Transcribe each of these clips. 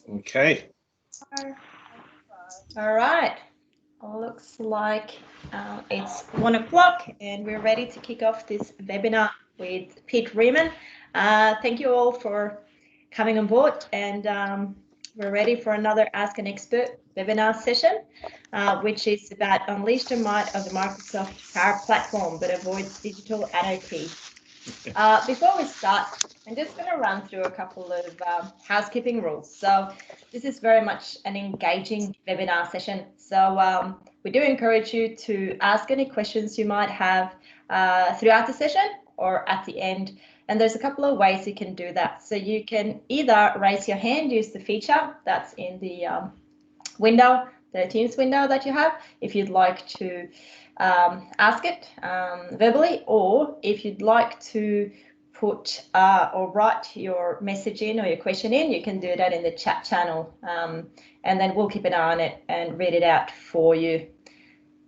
Okay. All right. Looks like it's 1 o'clock and we're ready to kick off this webinar with Pete Riemann. Thank you all for coming on board, and we're ready for another Ask an Expert webinar session, which is about unleash the might of the Microsoft Power Platform, but avoid digital anarchy. Before we start, I'm just going to run through a couple of housekeeping rules. So this is very much an engaging webinar session. So we do encourage you to ask any questions you might have throughout the session or at the end. And there's a couple of ways you can do that. So you can either raise your hand, use the feature that's in the window, the Teams window that you have, if you'd like to ask it verbally, or if you'd like to put or write your message in or your question in, you can do that in the chat channel, and then we'll keep an eye on it and read it out for you.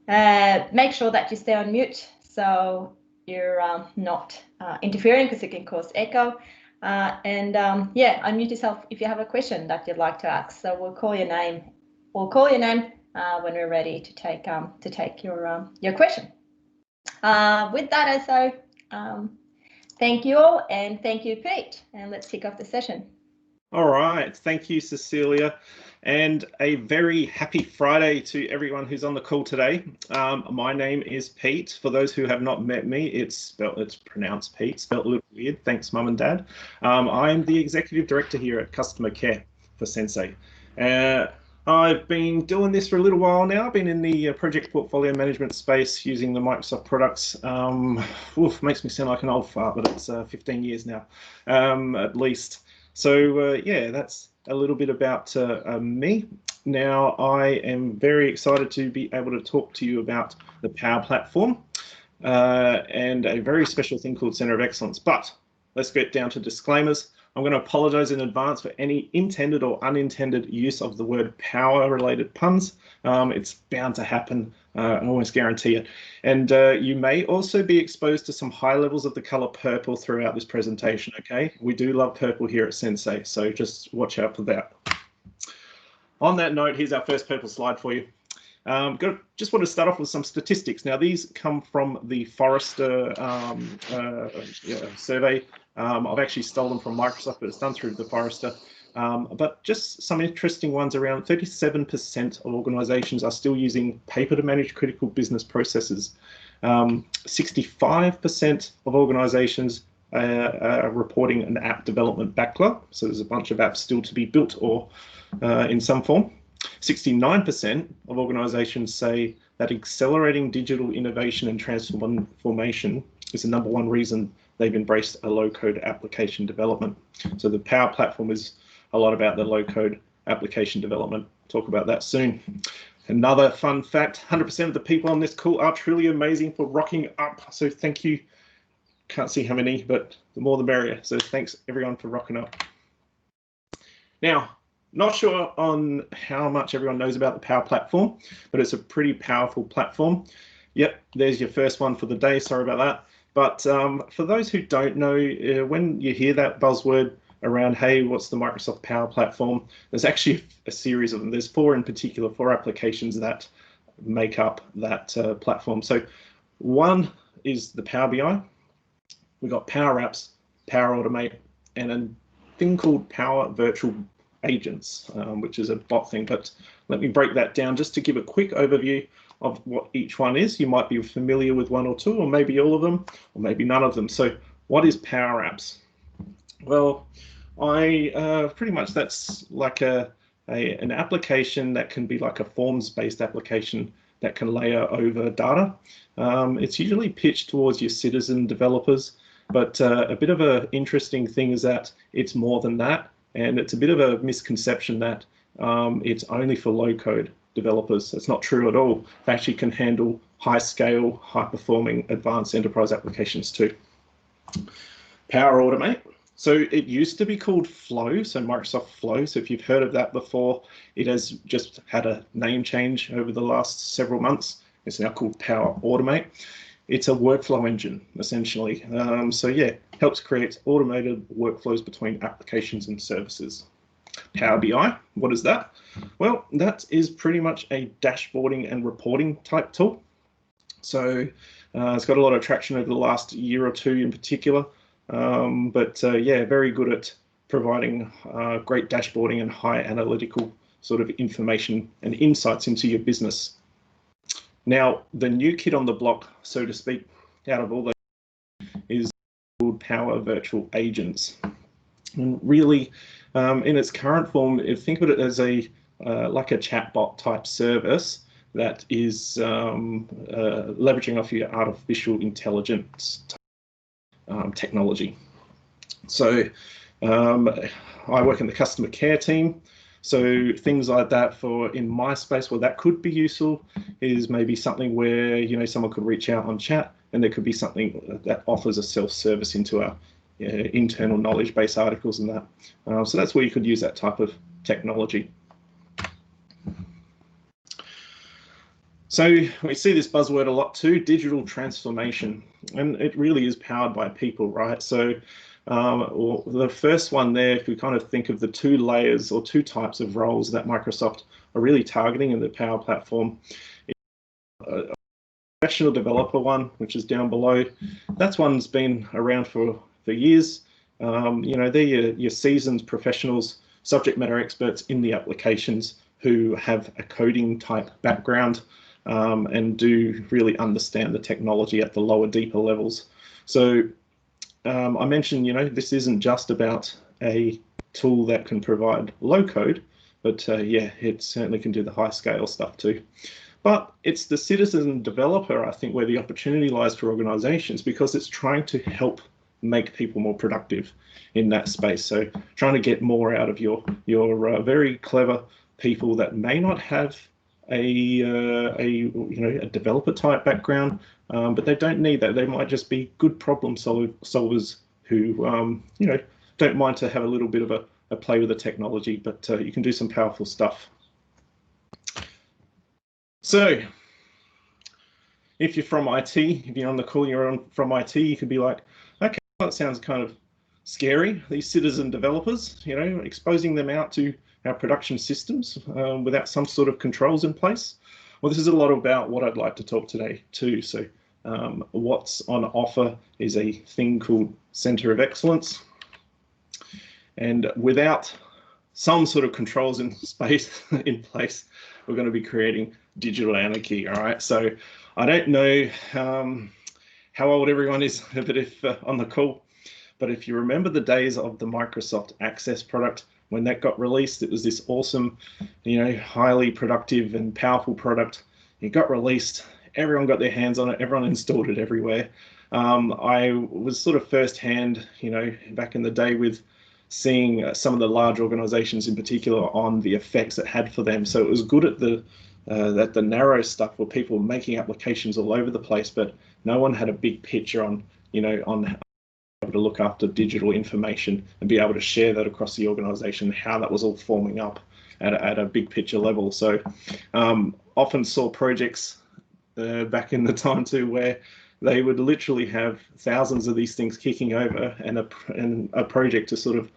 Make sure that you stay on mute so you're not interfering, because it can cause echo. And yeah, unmute yourself if you have a question that you'd like to ask. So we'll call your name. We'll call your name when we're ready to take your question. With that, I say thank you all, and thank you, Pete. And let's kick off the session. All right. Thank you, Cecilia. And a very happy Friday to everyone who's on the call today. My name is Pete. For those who have not met me, it's pronounced Pete, spelled a little weird. Thanks, Mum and Dad. I'm the Executive Director here at Customer Care for Sensei. I've been doing this for a little while now. I've been in the project portfolio management space using the Microsoft products. Makes me sound like an old fart, but it's 15 years now, at least. So yeah, that's a little bit about me. Now, I am very excited to be able to talk to you about the Power Platform and a very special thing called Center of Excellence. But let's get down to disclaimers. I'm going to apologize in advance for any intended or unintended use of the word power-related puns. It's bound to happen, I almost guarantee it. And you may also be exposed to some high levels of the color purple throughout this presentation, okay? We do love purple here at Sensei, so just watch out for that. On that note, here's our first purple slide for you. Just want to start off with some statistics. Now, these come from the Forrester survey. I've actually stolen from Microsoft, but it's done through the Forrester. But just some interesting ones. Around 37% of organizations are still using paper to manage critical business processes. 65% of organizations are reporting an app development backlog. So there's a bunch of apps still to be built or in some form. 69% of organizations say that accelerating digital innovation and transformation is the #1 reason they've embraced a low-code application development. So the Power Platform is a lot about the low-code application development. Talk about that soon. Another fun fact, 100% of the people on this call are truly amazing for rocking up. So thank you. Can't see how many, but the more the merrier. So thanks everyone for rocking up. Now, not sure on how much everyone knows about the Power Platform, but it's a pretty powerful platform. Yep, there's your first one for the day. Sorry about that. But for those who don't know, when you hear that buzzword around, hey, what's the Microsoft Power Platform? There's actually a series of them. There's 4 in particular, 4 applications that make up that platform. So one is the Power BI. We've got Power Apps, Power Automate, and a thing called Power Virtual Agents, which is a bot thing. But let me break that down just to give a quick overview of what each one is. You might be familiar with 1 or 2, or maybe all of them, or maybe none of them. So what is Power Apps? Well, pretty much that's like an application that can be like a forms-based application that can layer over data. It's usually pitched towards your citizen developers, but a bit of an interesting thing is that it's more than that, and it's a bit of a misconception that it's only for low-code developers. It's not true at all. They actually can handle high-scale, high-performing advanced enterprise applications too. Power Automate. So it used to be called Flow, so Microsoft Flow. So if you've heard of that before, it has just had a name change over the last several months. It's now called Power Automate. it's a workflow engine, essentially. So yeah, helps create automated workflows between applications and services. Power BI, what is that? Well, that is pretty much a dashboarding and reporting type tool. So it's got a lot of traction over the last year or two in particular. Yeah, very good at providing great dashboarding and high analytical sort of information and insights into your business. Now, the new kid on the block, so to speak, out of all those is called Power Virtual Agents. And really, in its current form, think of it as a like a chatbot type service that is leveraging off your artificial intelligence technology. So I work in the customer care team. So things like that in my space, well, that could be useful is maybe something where, you know, someone could reach out on chat, and there could be something that offers a self-service into our internal knowledge base articles and that. So that's where you could use that type of technology. So we see this buzzword a lot too, digital transformation, and it really is powered by people, right? So well, the first one there, if we kind of think of the two layers or two types of roles that Microsoft are really targeting in the Power Platform, a professional developer one, which is down below, that's one's been around for years. You know, they're your seasoned professionals, subject matter experts in the applications who have a coding type background and do really understand the technology at the lower, deeper levels. So I mentioned, you know, this isn't just about a tool that can provide low code, but yeah, it certainly can do the high scale stuff too. But it's the citizen developer, I think, where the opportunity lies for organizations, because it's trying to help make people more productive in that space. So trying to get more out of your very clever people that may not have a developer type background, but they don't need that. They might just be good problem solvers who you know, don't mind to have a little bit of a play with the technology, but you can do some powerful stuff. So if you're from IT, if you're on the call, you're from IT, you could be like, okay, well, that sounds kind of scary. These citizen developers, you know, exposing them out to our production systems without some sort of controls in place. Well, this is a lot about what I'd like to talk today too. So what's on offer is a thing called Center of Excellence. And without some sort of controls in space in place, we're going to be creating digital anarchy. All right. So I don't know how old everyone is, but if on the call, but if you remember the days of the Microsoft Access product, when that got released, it was this awesome, you know, highly productive and powerful product. It got released, everyone got their hands on it, everyone installed it everywhere. I was sort of firsthand, you know, back in the day with seeing some of the large organizations in particular on the effects it had for them. So it was good at the narrow stuff where people were making applications all over the place, but no one had a big picture on, you know, on to look after digital information and be able to share that across the organization, how that was all forming up at a big picture level. So often saw projects back in the time too where they would literally have thousands of these things kicking over, and a project to sort of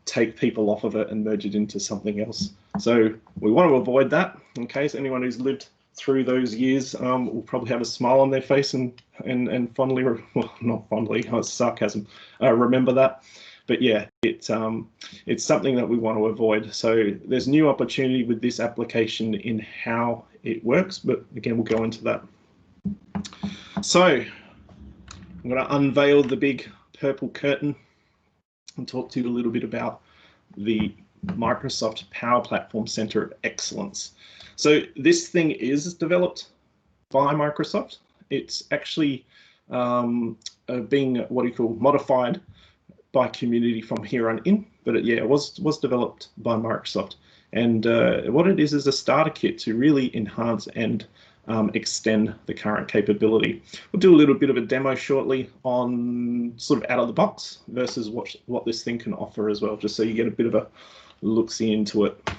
take people off of it and merge it into something else. So we want to avoid that. In case anyone who's lived through those years will probably have a smile on their face and fondly, well, not fondly, it's sarcasm, remember that. But yeah, it's something that we want to avoid. So there's new opportunity with this application in how it works, but again, we'll go into that. So I'm going to unveil the big purple curtain and talk to you a little bit about the Microsoft Power Platform Center of Excellence. So this thing is developed by Microsoft. It's actually being what you call modified by community from here on in, but it was developed by Microsoft. And what it is a starter kit to really enhance and extend the current capability. We'll do a little bit of a demo shortly on sort of out of the box versus what this thing can offer as well, just so you get a bit of a look-see into it.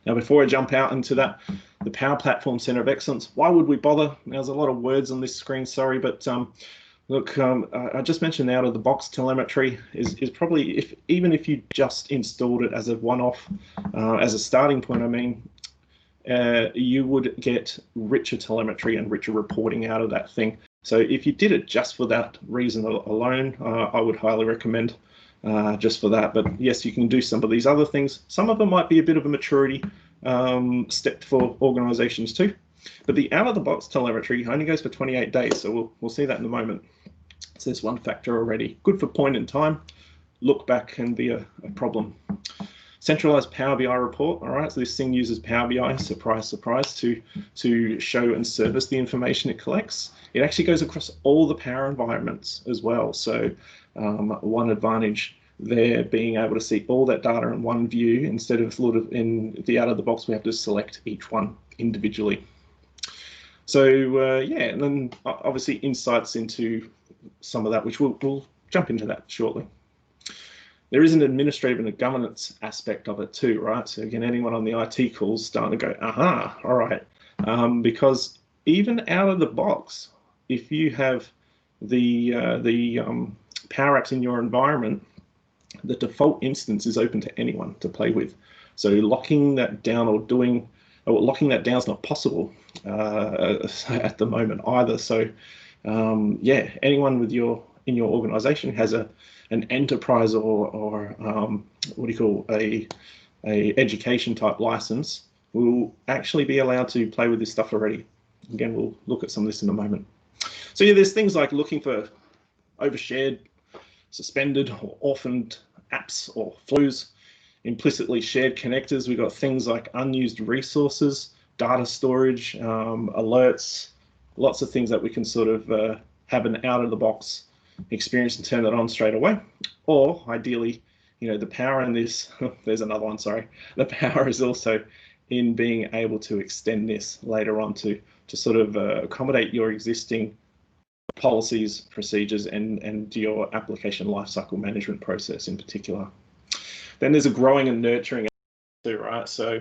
Now, before I jump out into that, The Power Platform Center of Excellence. Why would we bother? There's a lot of words on this screen, sorry, but look, I just mentioned out-of-the-box telemetry is probably, even if you just installed it as a one-off, as a starting point, I mean, you would get richer telemetry and richer reporting out of that thing. So if you did it just for that reason alone, I would highly recommend just for that. But yes, you can do some of these other things. Some of them might be a bit of a maturity step for organizations too. But the out-of-the-box telemetry only goes for 28 days, so we'll see that in a moment. So there's one factor already. Good for point in time. Look back can be a problem. Centralized Power BI report. All right, so this thing uses Power BI, surprise, surprise, to show and service the information it collects. It actually goes across all the Power environments as well. So one advantage there being able to see all that data in one view instead of in the out of the box we have to select each one individually. So yeah, and then obviously insights into some of that, which we'll jump into that shortly. There is an administrative and a governance aspect of it too, right? So again, anyone on the IT calls starting to go, aha, all right. Because even out of the box, if you have the Power Apps in your environment, the default instance is open to anyone to play with. So locking that down locking that down is not possible at the moment either. So yeah, anyone in your organization has an enterprise or what do you call a education type license will actually be allowed to play with this stuff already. Again, we'll look at some of this in a moment. So yeah, there's things like looking for overshared, suspended or orphaned apps or flows, implicitly shared connectors. We've got things like unused resources, data storage, alerts, lots of things that we can sort of have an out of the box experience and turn that on straight away. Or ideally, you know, the power in this, there's another one, sorry. The power is also in being able to extend this later on to sort of accommodate your existing policies, procedures, and your application lifecycle management process in particular. Then there's a growing and nurturing too, right? So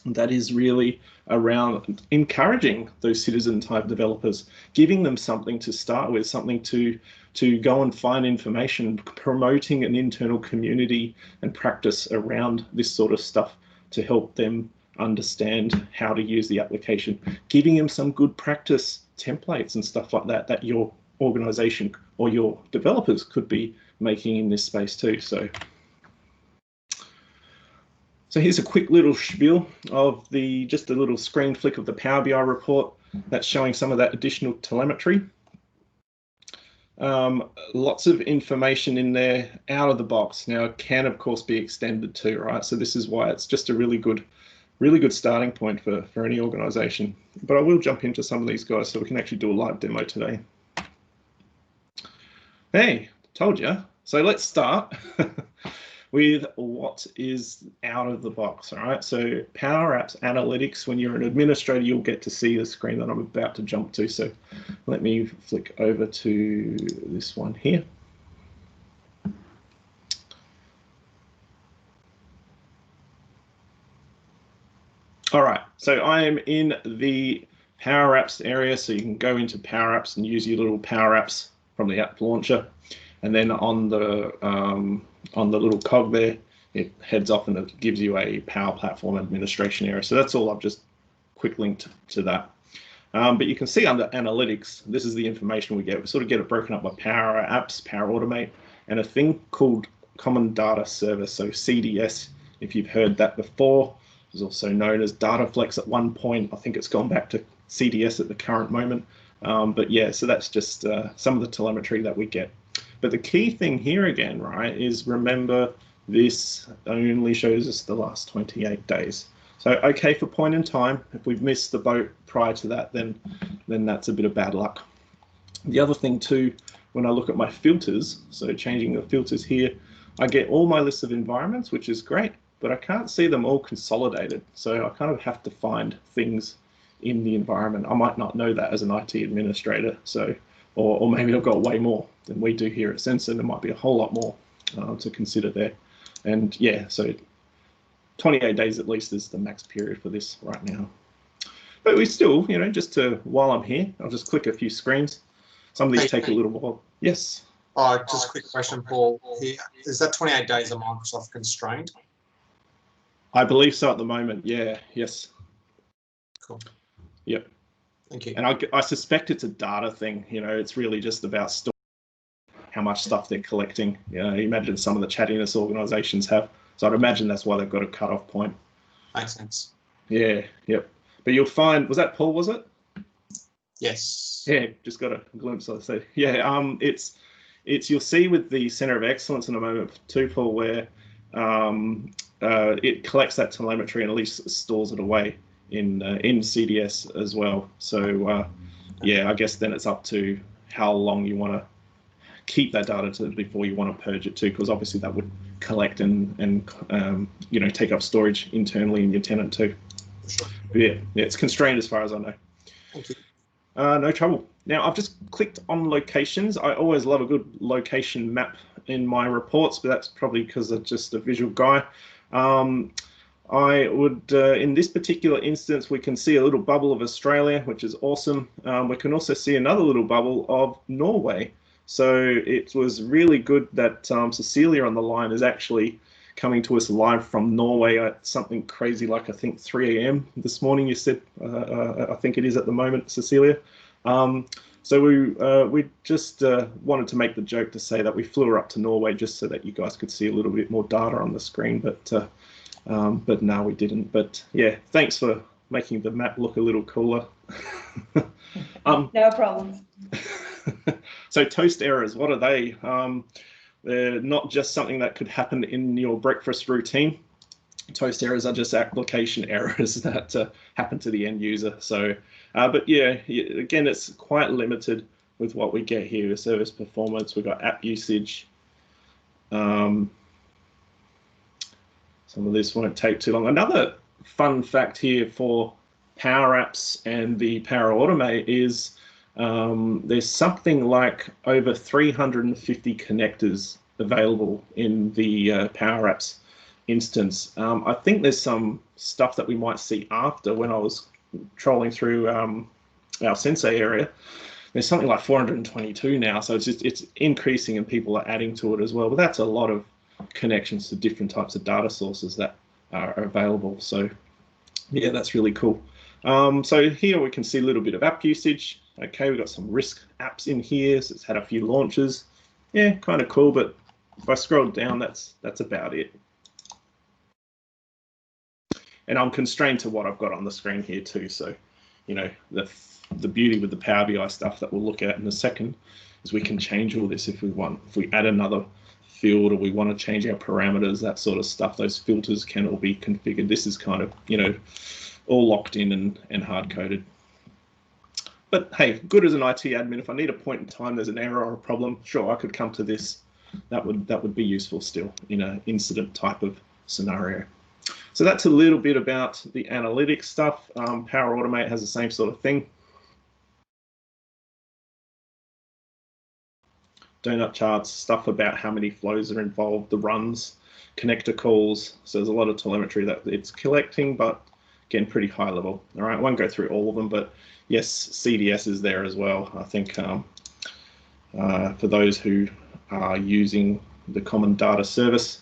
that is really around encouraging those citizen type developers, giving them something to start with, something to go and find information, promoting an internal community and practice around this sort of stuff to help them understand how to use the application, giving them some good practice templates and stuff like that that your organization or your developers could be making in this space too. So here's a quick little spiel of just a little screen flick of the Power BI report that's showing some of that additional telemetry. Lots of information in there out of the box. Now it can of course be extended too, right? So this is why it's just a really good starting point for any organization. But I will jump into some of these guys so we can actually do a live demo today. Hey, told you. So let's start with what is out of the box. All right, so Power Apps Analytics, when you're an administrator, you'll get to see the screen that I'm about to jump to. So let me flick over to this one here. All right, so I am in the Power Apps area, so you can go into Power Apps and use your little Power Apps from the app launcher, and then on the little cog there, it heads off and it gives you a Power Platform administration area. So that's all. I've just quick linked to that. But you can see under Analytics, this is the information we get. We sort of get it broken up by Power Apps, Power Automate, and a thing called Common Data Service, so CDS, if you've heard that before. Is also known as DataFlex at one point. I think it's gone back to CDS at the current moment. But yeah, so that's just some of the telemetry that we get. But the key thing here again, right, is remember this only shows us the last 28 days. So okay, for point in time, if we've missed the boat prior to that, then that's a bit of bad luck. The other thing too, when I look at my filters, so changing the filters here, I get all my list of environments, which is great, but I can't see them all consolidated. So I kind of have to find things in the environment. I might not know that as an IT administrator. So, or maybe I've got way more than we do here at Sensei. There might be a whole lot more to consider there. And yeah, so 28 days at least is the max period for this right now. But we still, you know, just to, while I'm here, I'll just click a few screens. Some of these take a little while. Yes. Just a quick question, Paul. Here, is that 28 days a Microsoft constraint? I believe so at the moment. Yeah. Yes. Cool. Yep. Thank you. And I suspect it's a data thing. You know, it's really just about how much stuff they're collecting. You know, imagine some of the chattiness organizations have. So I'd imagine that's why they've got a cutoff point. Makes sense. Yeah. Yep. But you'll find, was that Paul, was it? Yes. Yeah, just got a glimpse of it. Yeah, it's you'll see with the Center of Excellence in a moment too, Paul, where it collects that telemetry and at least stores it away in CDS as well. So yeah, I guess then it's up to how long you want to keep that data before you want to purge it too, because obviously that would collect and you know, take up storage internally in your tenant too. Sure. Yeah, it's constrained as far as I know. Thank you. No trouble. Now I've just clicked on locations. I always love a good location map in my reports, but that's probably because I'm just a visual guy. I would, in this particular instance, we can see a little bubble of Australia, which is awesome. We can also see another little bubble of Norway. So it was really good that Cecilia on the line is actually coming to us live from Norway at something crazy like, I think, 3 a.m. this morning, you said. I think it is at the moment, Cecilia. So we just wanted to make the joke to say that we flew her up to Norway just so that you guys could see a little bit more data on the screen, but no, we didn't. But yeah, thanks for making the map look a little cooler. No problems. So toast errors, what are they? They're not just something that could happen in your breakfast routine. Toast errors are just application errors that happen to the end user. So, but yeah, again, it's quite limited with what we get here. Service performance, we've got app usage. Some of this won't take too long. Another fun fact here for Power Apps and the Power Automate is there's something like over 350 connectors available in the Power Apps instance. I think there's some stuff that we might see after. When I was trolling through our Sensei area, there's something like 422 now, so it's increasing and people are adding to it as well. But that's a lot of connections to different types of data sources that are available. So yeah, that's really cool. So here we can see a little bit of app usage. Okay, we've got some risk apps in here, so it's had a few launches. Yeah, kind of cool, but if I scroll down, that's about it. And I'm constrained to what I've got on the screen here too. So, you know, the beauty with the Power BI stuff that we'll look at in a second is we can change all this if we want. If we add another field or we want to change our parameters, that sort of stuff, those filters can all be configured. This is kind of, you know, all locked in and hard-coded. But hey, good as an IT admin, if I need a point in time, there's an error or a problem, sure, I could come to this. That would be useful still in an incident type of scenario. So that's a little bit about the analytics stuff. Power Automate has the same sort of thing. Donut charts, stuff about how many flows are involved, the runs, connector calls. So there's a lot of telemetry that it's collecting, but again, pretty high level. All right, I won't go through all of them, but yes, CDS is there as well. I think for those who are using the Common Data Service,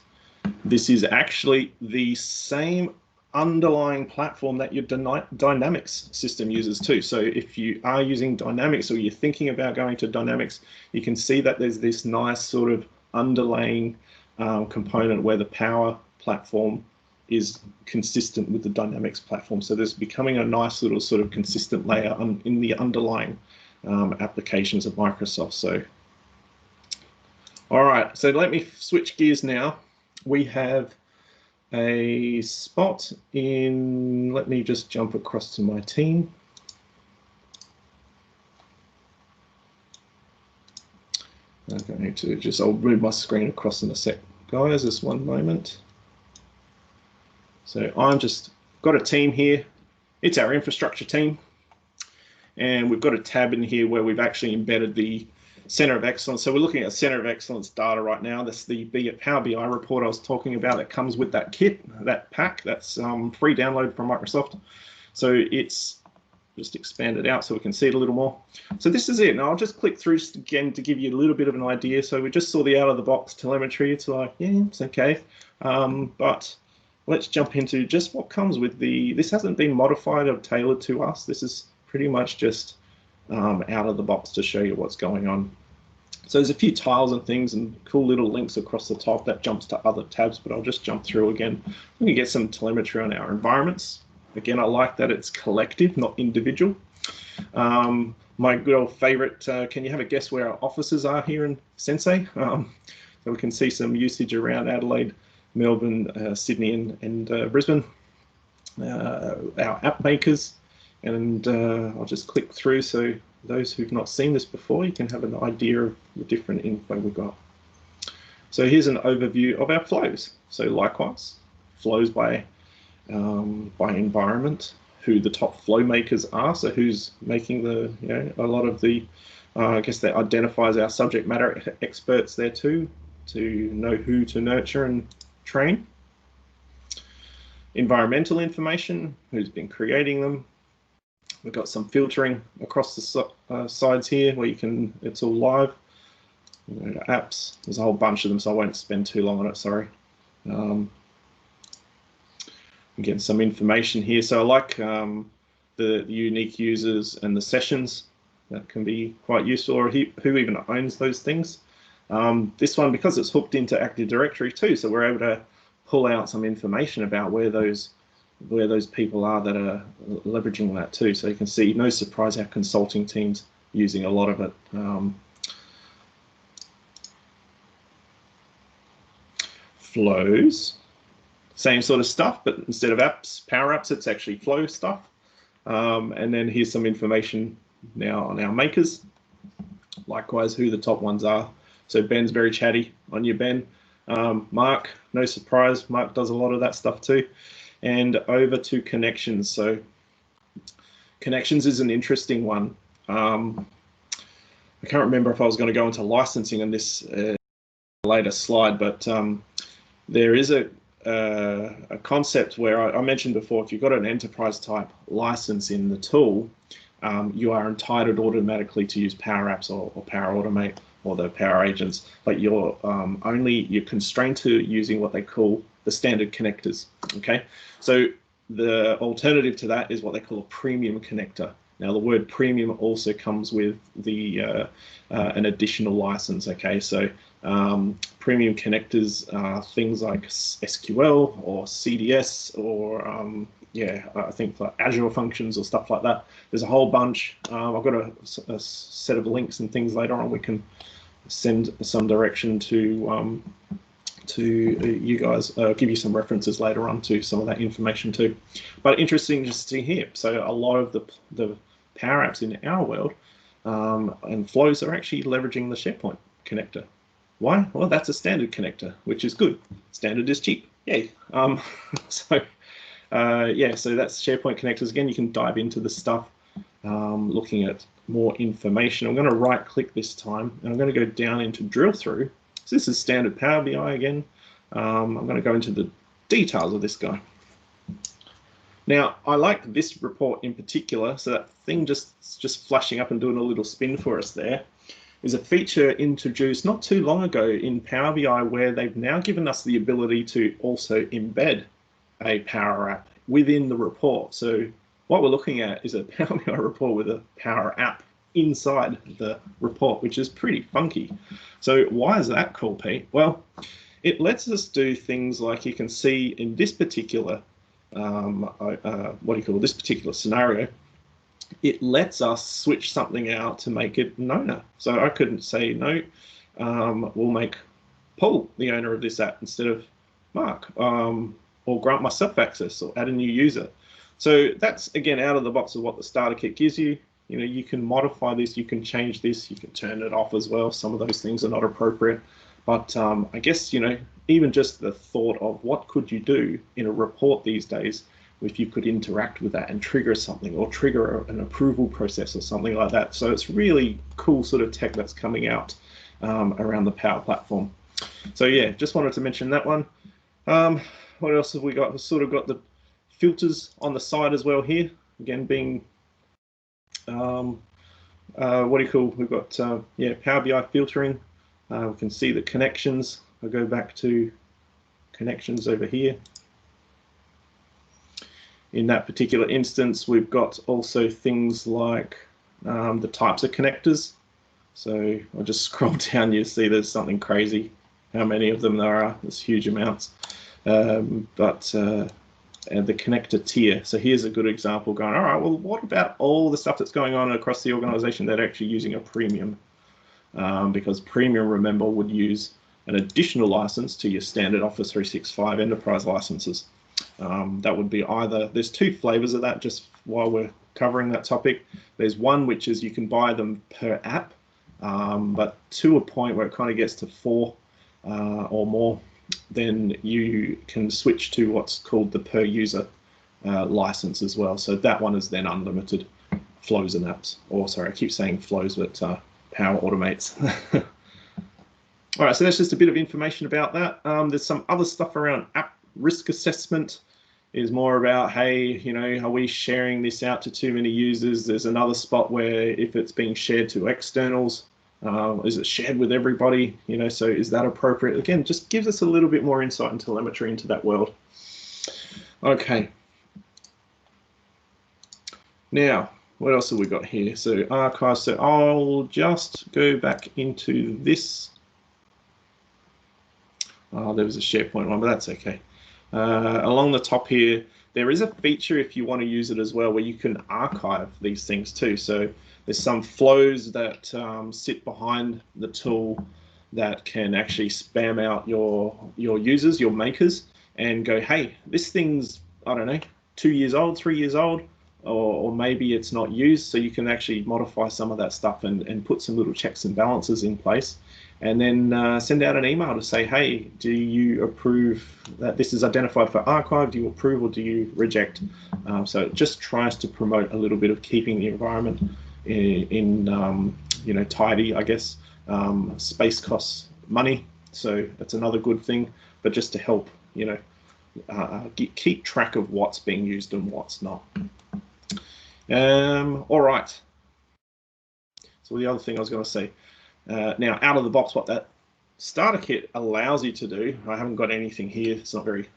this is actually the same underlying platform that your Dynamics system uses too. So if you are using Dynamics or you're thinking about going to Dynamics, you can see that there's this nice sort of underlaying component where the Power platform is consistent with the Dynamics platform. So there's becoming a nice little sort of consistent layer in the underlying applications of Microsoft. So, all right, so let me switch gears now. We have a spot in, let me just jump across to my team. I'm going to just, I'll move my screen across in a sec, guys, just one moment. So I'm just got a team here. It's our infrastructure team. And we've got a tab in here where we've actually embedded the Center of Excellence. So we're looking at Center of Excellence data right now. That's the Power BI report I was talking about that comes with that kit, that pack. That's free download from Microsoft. So it's just expand it out so we can see it a little more. So this is it. Now I'll just click through just again to give you a little bit of an idea. So we just saw the out of the box telemetry. It's like, yeah, it's okay. But let's jump into just what comes with this hasn't been modified or tailored to us. This is pretty much just out of the box to show you what's going on. So there's a few tiles and things and cool little links across the top that jumps to other tabs, but I'll just jump through again. We can get some telemetry on our environments. Again, I like that it's collective, not individual. My good old favorite, can you have a guess where our offices are here in Sensei? So we can see some usage around Adelaide, Melbourne, Sydney and Brisbane. Our app makers, and I'll just click through so those who've not seen this before, you can have an idea of the different info we've got. So here's an overview of our flows. So likewise, flows by environment, who the top flow makers are, so who's making the, a lot of the, I guess that identifies our subject matter experts there too, to know who to nurture and train. Environmental information, who's been creating them. We've got some filtering across the sides here where you can, it's all live. Apps, there's a whole bunch of them, so I won't spend too long on it, sorry. Getting some information here. So I like the unique users and the sessions. That can be quite useful, or who even owns those things. This one, because it's hooked into Active Directory too, so we're able to pull out some information about where those people are that are leveraging that too. So you can see, no surprise, our consulting team's using a lot of it. Flows, same sort of stuff, but instead of apps, Power Apps, it's actually flow stuff. And then here's some information now on our makers. Likewise, who the top ones are. So Ben's very chatty on your Ben. Mark, no surprise, Mark does a lot of that stuff too. And over to connections. So connections is an interesting one. I can't remember if I was going to go into licensing on this later slide, but there is a concept where I mentioned before, if you've got an enterprise type license in the tool, you are entitled automatically to use Power Apps or Power Automate or the Power Agents, but you're constrained to using what they call the standard connectors. Okay, so the alternative to that is what they call a premium connector. Now the word premium also comes with the an additional license. Okay, so premium connectors are things like SQL or CDS or I think like Azure functions or stuff like that. There's a whole bunch. I've got a set of links and things later on. We can send some direction to you guys, give you some references later on to some of that information too. But interesting just to see here. So a lot of the Power Apps in our world and flows are actually leveraging the SharePoint connector. Why? Well, that's a standard connector, which is good. Standard is cheap. Yay. So that's SharePoint connectors. Again, you can dive into the stuff, looking at more information. I'm going to right click this time and I'm going to go down into drill through. So this is standard Power BI again. I'm going to go into the details of this guy. Now, I like this report in particular. So that thing just flashing up and doing a little spin for us there is a feature introduced not too long ago in Power BI where they've now given us the ability to also embed a Power App within the report. So what we're looking at is a Power BI report with a Power App inside the report, which is pretty funky. So why is that cool, Pete? Well, it lets us do things like you can see in this particular, this particular scenario, it lets us switch something out to make it an owner. So I couldn't say, no, we'll make Paul the owner of this app instead of Mark, or grant myself access or add a new user. So that's, again, out of the box of what the starter kit gives you. You can modify this, you can change this, you can turn it off as well. Some of those things are not appropriate. But I guess, even just the thought of what could you do in a report these days if you could interact with that and trigger something or trigger an approval process or something like that. So it's really cool sort of tech that's coming out around the Power Platform. So yeah, just wanted to mention that one. What else have we got? We've sort of got the filters on the side as well here. Again, being what do you call? We've got yeah, Power BI filtering. We can see the connections. I'll go back to connections over here. In that particular instance, we've got also things like the types of connectors. So I'll just scroll down, you see there's something crazy how many of them there are. There's huge amounts. And the connector tier. So here's a good example going, all right, well, what about all the stuff that's going on across the organization that are actually using a premium? Because premium, remember, would use an additional license to your standard Office 365 enterprise licenses. That would be either, there's two flavors of that just while we're covering that topic. There's one which is you can buy them per app, but to a point where it kind of gets to 4 or more, then you can switch to what's called the per user license as well. So that one is then unlimited flows and apps, or sorry, I keep saying flows, but Power automates. All right, so that's just a bit of information about that. There's some other stuff around app risk assessment. Is more about, hey, you know, are we sharing this out to too many users? There's another spot where if it's being shared to externals, is it shared with everybody? You know, so is that appropriate? Again, just gives us a little bit more insight and telemetry into that world. Okay. Now, what else have we got here? So archive. So I'll just go back into this. Oh, there was a SharePoint one, but that's okay. Along the top here, there is a feature if you want to use it as well, where you can archive these things too. So there's some flows that sit behind the tool that can actually spam out your users, your makers, and go, hey, this thing's, I don't know, 2 years old, 3 years old, or maybe it's not used. So you can actually modify some of that stuff and put some little checks and balances in place. And then send out an email to say, hey, do you approve that this is identified for archive? Do you approve or do you reject? So it just tries to promote a little bit of keeping the environment in you know, tidy, I guess. Space costs money, so that's another good thing. But just to help, you know, keep track of what's being used and what's not. All right. So the other thing I was going to say. Now, out of the box, what that starter kit allows you to do, I haven't got anything here. It's not very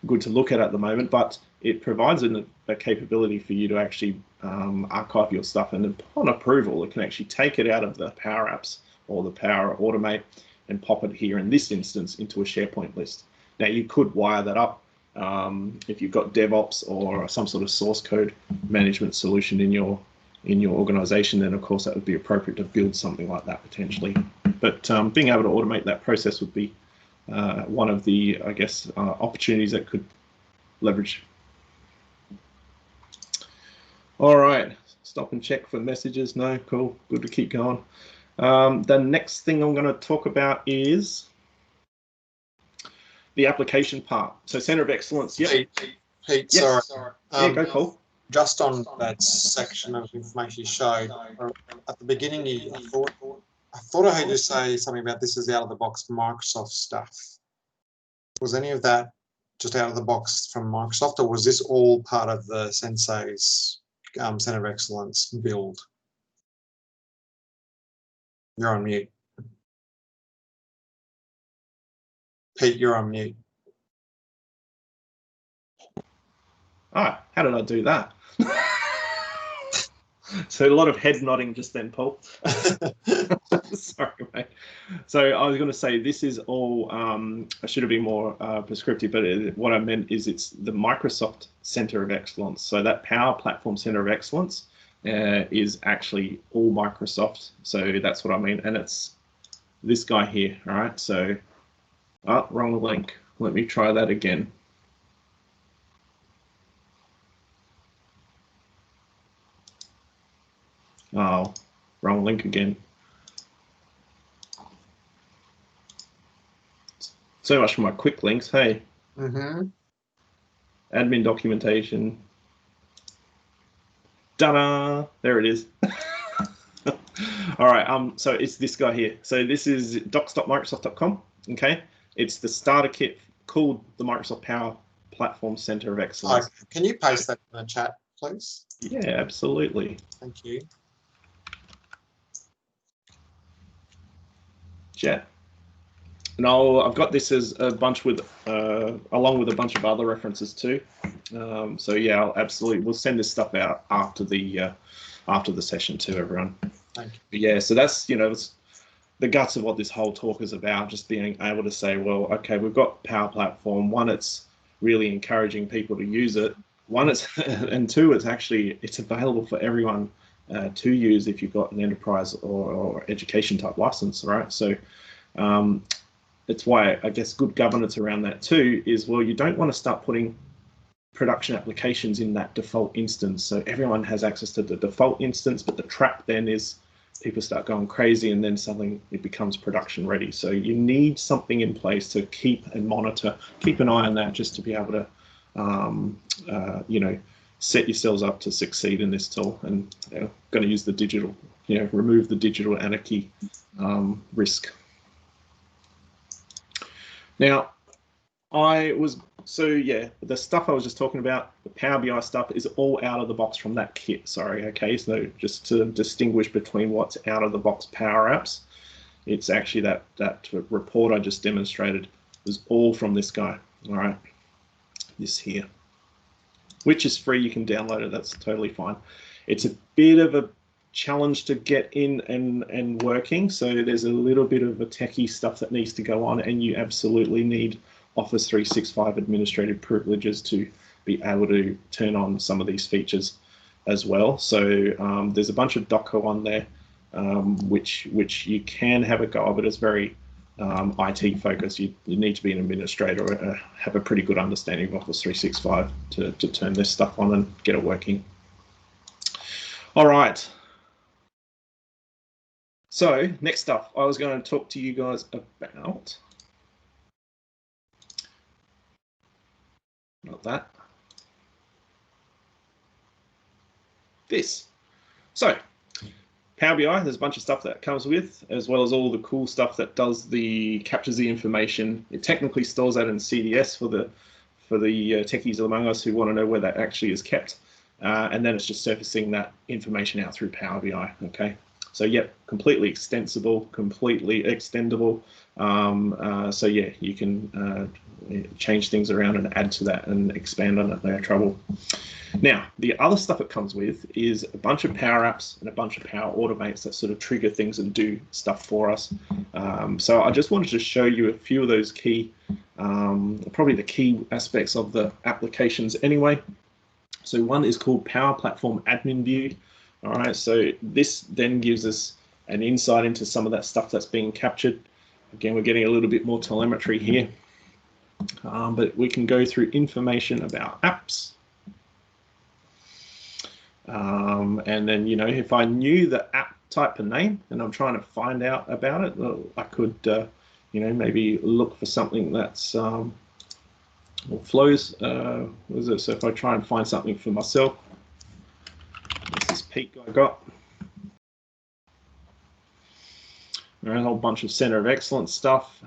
good to look at the moment, but it provides a capability for you to actually archive your stuff, and upon approval, it can actually take it out of the Power Apps or the Power Automate and pop it here in this instance into a SharePoint list. Now, you could wire that up if you've got DevOps or some sort of source code management solution in your organization, then of course that would be appropriate to build something like that potentially. But being able to automate that process would be one of the, I guess, opportunities that could leverage. All right, stop and check for messages. No, cool, good to keep going. The next thing I'm going to talk about is the application part. So Center of Excellence. Yeah. Pete, yes. sorry. Yeah, go, Paul. Just on that section of information you showed, at the beginning, I thought I heard you say something about this is out of the box Microsoft stuff. Was any of that just out of the box from Microsoft, or was this all part of the Sensei's Center of Excellence build? You're on mute. Pete, you're on mute. Ah, how did I do that? So a lot of head nodding just then, Paul. Sorry, mate. So I was going to say this is all, I should have been more prescriptive, but what I meant is it's the Microsoft Center of Excellence. So that Power Platform Center of Excellence is actually all Microsoft. So that's what I mean. And it's this guy here, all right? So, oh, wrong link. Let me try that again. Oh, wrong link again. So much for my quick links, hey. Admin documentation. Ta-da! There it is. All right, so it's this guy here. So this is docs.microsoft.com, okay? It's the starter kit called the Microsoft Power Platform Center of Excellence. Can you paste that in the chat? please? Yeah, absolutely. Thank you. Yeah. And I've got this as a bunch with, along with a bunch of other references too. So yeah, we'll send this stuff out after the session to everyone. Thank you. But yeah, so that's, it's the guts of what this whole talk is about, just being able to say, well, okay, we've got Power Platform. One, it's really encouraging people to use it. One, and two, it's available for everyone to use if you've got an enterprise or education type license, right? So it's why I guess good governance around that too is, well, you don't want to start putting production applications in that default instance. So everyone has access to the default instance, but the trap then is people start going crazy and then suddenly it becomes production ready. So you need something in place to keep and monitor, keep an eye on that, just to be able to, set yourselves up to succeed in this tool. And going to use the digital, remove the digital anarchy risk. Now, the stuff I was just talking about, the Power BI stuff is all out of the box from that kit, sorry, okay? So just to distinguish between what's out of the box Power Apps, it's actually that report I just demonstrated was all from this guy, all right? This here, which is free, you can download it, that's totally fine. It's a bit of a challenge to get in and working, so there's a little bit of a techie stuff that needs to go on, and you absolutely need Office 365 administrative privileges to be able to turn on some of these features as well. So there's a bunch of Docker on there, which you can have a go of, but it's very IT focused. You need to be an administrator or have a pretty good understanding of Office 365 to turn this stuff on and get it working. All right. So next up, I was going to talk to you guys about, not that, this. So Power BI, there's a bunch of stuff that comes with, as well as all the cool stuff that captures the information. It technically stores that in CDS for the techies among us who want to know where that actually is kept. And then it's just surfacing that information out through Power BI, okay? So yep, completely extensible, completely extendable. So yeah, you can change things around and add to that and expand on it, no trouble. Now, the other stuff it comes with is a bunch of Power Apps and a bunch of Power Automates that sort of trigger things and do stuff for us. So I just wanted to show you a few of those key, probably the key aspects of the applications anyway. So one is called Power Platform Admin View. All right, so this then gives us an insight into some of that stuff that's being captured. Again, we're getting a little bit more telemetry here, but we can go through information about apps. And then, if I knew the app type and name and I'm trying to find out about it, well, I could, maybe look for something that's flows. So if I try and find something for myself, this is Pete I got. A whole bunch of Center of Excellence stuff.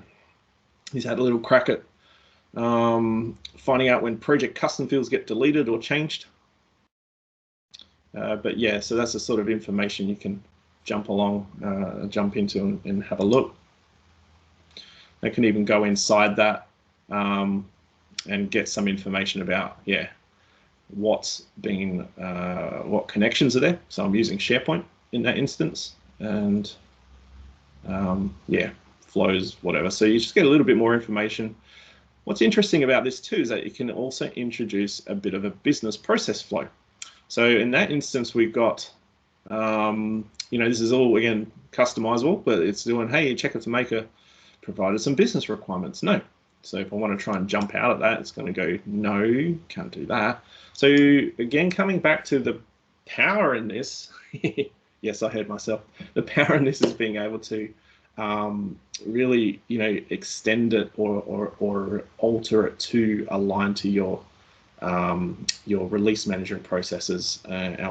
He's had a little crack at finding out when project custom fields get deleted or changed. But yeah, so that's the sort of information you can jump into and have a look. They can even go inside that and get some information about, what connections are there. So I'm using SharePoint in that instance, and flows, whatever. So you just get a little bit more information. What's interesting about this too is that you can also introduce a bit of a business process flow. So in that instance, we've got, this is all, again, customizable, but it's doing, hey, Checker to Maker provided some business requirements. No. So if I want to try and jump out of that, it's going to go, no, can't do that. So again, coming back to the power in this, yes, I heard myself. The power in this is being able to really, extend it or alter it to align to your release management processes,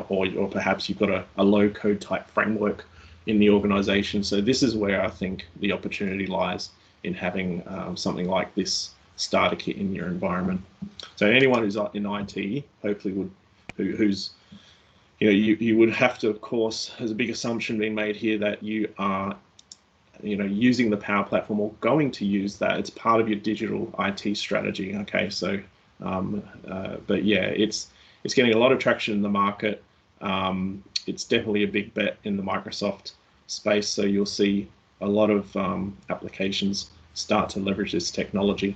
or perhaps you've got a low code type framework in the organization. So this is where I think the opportunity lies in having something like this starter kit in your environment. So anyone who's in IT hopefully would who's, you know, you would have to, of course, there's a big assumption being made here that you are, you know, using the Power Platform or going to use that. It's part of your digital IT strategy. Okay, so but yeah, it's getting a lot of traction in the market. It's definitely a big bet in the Microsoft space, so you'll see a lot of applications start to leverage this technology.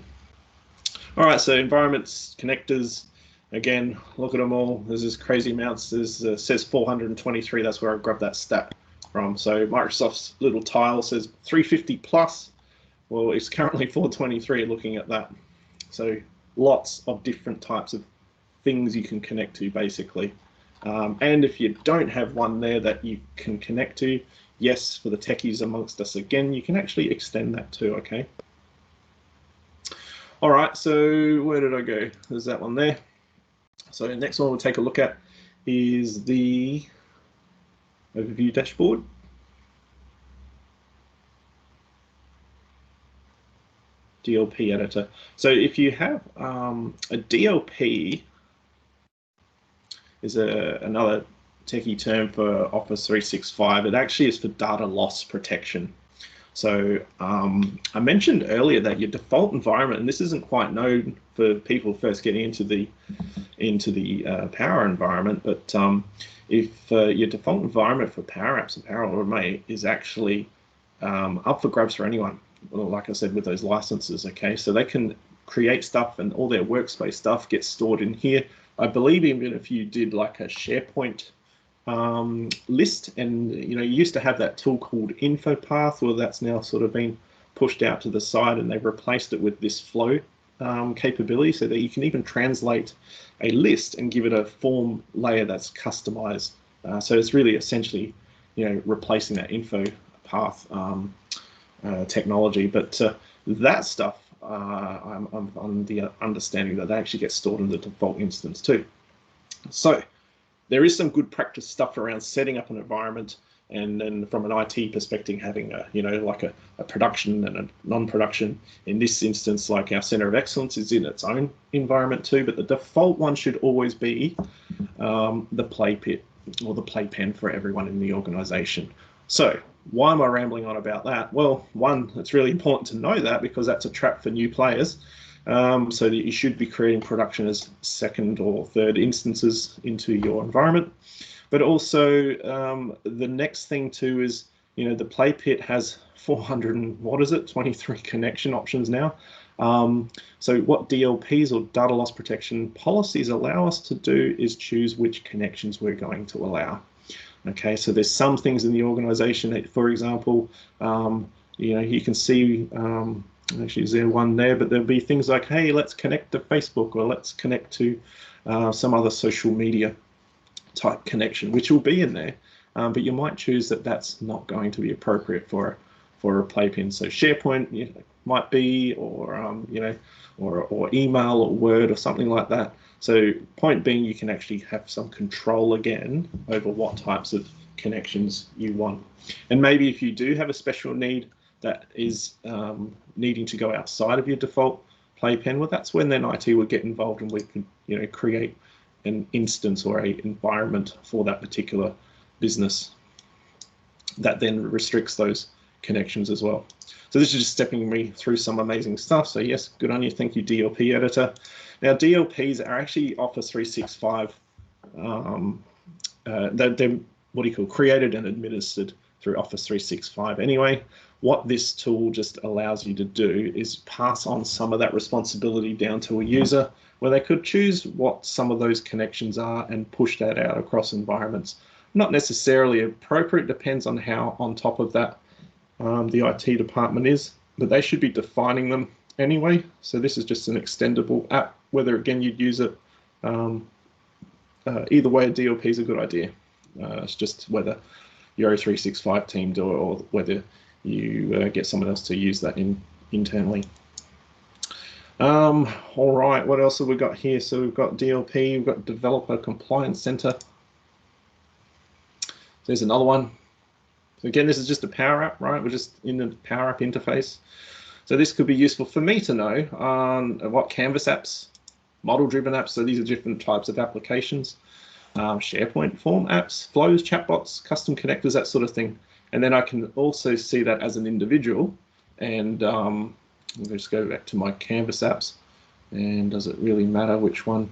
All right, so environments, connectors, again, look at them all. There's this crazy amounts. There's says 423. That's where I grabbed that stat from. So Microsoft's little tile says 350 plus. Well, it's currently 423 looking at that. So lots of different types of things you can connect to, basically. And if you don't have one there that you can connect to, yes, for the techies amongst us, again, you can actually extend that too, okay? All right, so where did I go? There's that one there. So the next one we'll take a look at is the overview dashboard. DLP editor. So if you have a DLP is another techie term for Office 365. It actually is for data loss protection. So I mentioned earlier that your default environment, and this isn't quite known for people first getting into the Power environment, but if your default environment for Power Apps and Power Automate is actually up for grabs for anyone, well, like I said, with those licenses, okay, so they can create stuff and all their workspace stuff gets stored in here. I believe even if you did like a SharePoint list, and you know, you used to have that tool called InfoPath, well, that's now sort of been pushed out to the side, and they've replaced it with this flow capability, so that you can even translate a list and give it a form layer that's customized. So it's really essentially, you know, replacing that InfoPath technology. But that stuff, I'm on the understanding that they actually get stored in the default instance too. So there is some good practice stuff around setting up an environment, and then from an IT perspective, having a, you know, like a production and a non-production. In this instance, like our Center of Excellence is in its own environment too, but the default one should always be the play pit or the playpen for everyone in the organization. So why am I rambling on about that? Well, one, it's really important to know that because that's a trap for new players. So that you should be creating production as second or third instances into your environment. But also the next thing too is, you know, the play pit has 23 connection options now. So what DLPs or data loss protection policies allow us to do is choose which connections we're going to allow. Okay, so there's some things in the organization that, for example, you know, you can see, actually is there one there, but there'll be things like, hey, let's connect to Facebook, or let's connect to some other social media type connection, which will be in there, but you might choose that that's not going to be appropriate for a playpen. So SharePoint, you know, might be, or you know, or email or Word or something like that. So point being, you can actually have some control again over what types of connections you want. And maybe if you do have a special need that is needing to go outside of your default playpen, well, that's when then IT would get involved, and we can, you know, create an instance or a environment for that particular business that then restricts those connections as well. So this is just stepping me through some amazing stuff. So yes, good on you. Thank you, DLP editor. Now DLPs are actually Office 365. They're what do you call, created and administered through Office 365 anyway. What this tool just allows you to do is pass on some of that responsibility down to a user, where they could choose what some of those connections are and push that out across environments. Not necessarily appropriate, depends on how on top of that the IT department is, but they should be defining them anyway. So this is just an extendable app, whether again you'd use it. Either way, a DLP is a good idea. It's just whether your O365 team do it, or whether you get someone else to use that internally. All right, what else have we got here? So we've got DLP, we've got Developer Compliance Center. There's another one. So again, this is just a Power App, right? We're just in the Power App interface. So this could be useful for me to know on what Canvas apps, model-driven apps. So these are different types of applications. SharePoint form apps, flows, chatbots, custom connectors, that sort of thing. And then I can also see that as an individual. And I'll just go back to my Canvas apps. And does it really matter which one?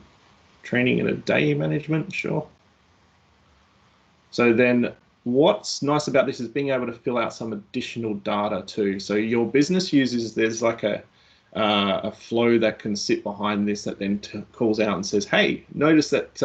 Training in a day management, sure. So then what's nice about this is being able to fill out some additional data too. So your business uses, there's like a flow that can sit behind this that then calls out and says, hey, notice that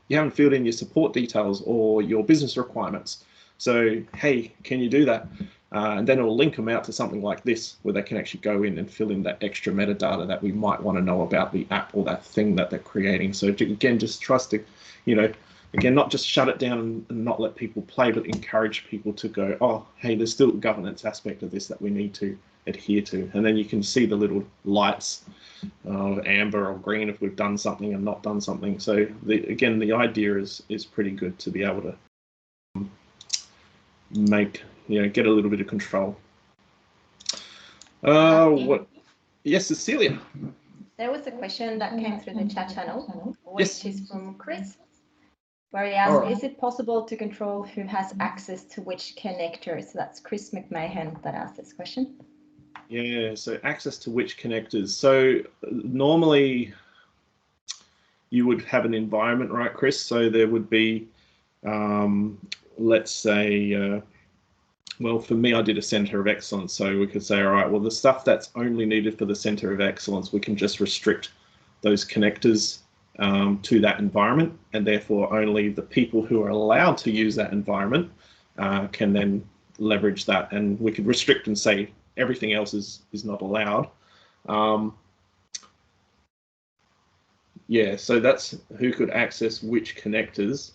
you haven't filled in your support details or your business requirements. So, hey, can you do that? And then it'll link them out to something like this, where they can actually go in and fill in that extra metadata that we might want to know about the app or that thing that they're creating. So again, just trust it, again, not just shut it down and not let people play, but encourage people to go, oh, hey, there's still a governance aspect of this that we need to adhere to. And then you can see the little lights of amber or green if we've done something and not done something. So again, the idea is pretty good to be able to make, get a little bit of control. Yes, Cecilia. There was a question that came through the chat channel, which Yes. is from Chris, where he asked, is it possible to control who has access to which connectors? So that's Chris McMahon that asked this question. Yeah, so access to which connectors. So normally you would have an environment, right, Chris? So there would be, let's say, well, for me, I did a center of excellence. So we could say, all right, well, the stuff that's only needed for the center of excellence, we can just restrict those connectors to that environment. And therefore, only the people who are allowed to use that environment can then leverage that. And we could restrict and say everything else is not allowed. Yeah, so that's who could access which connectors.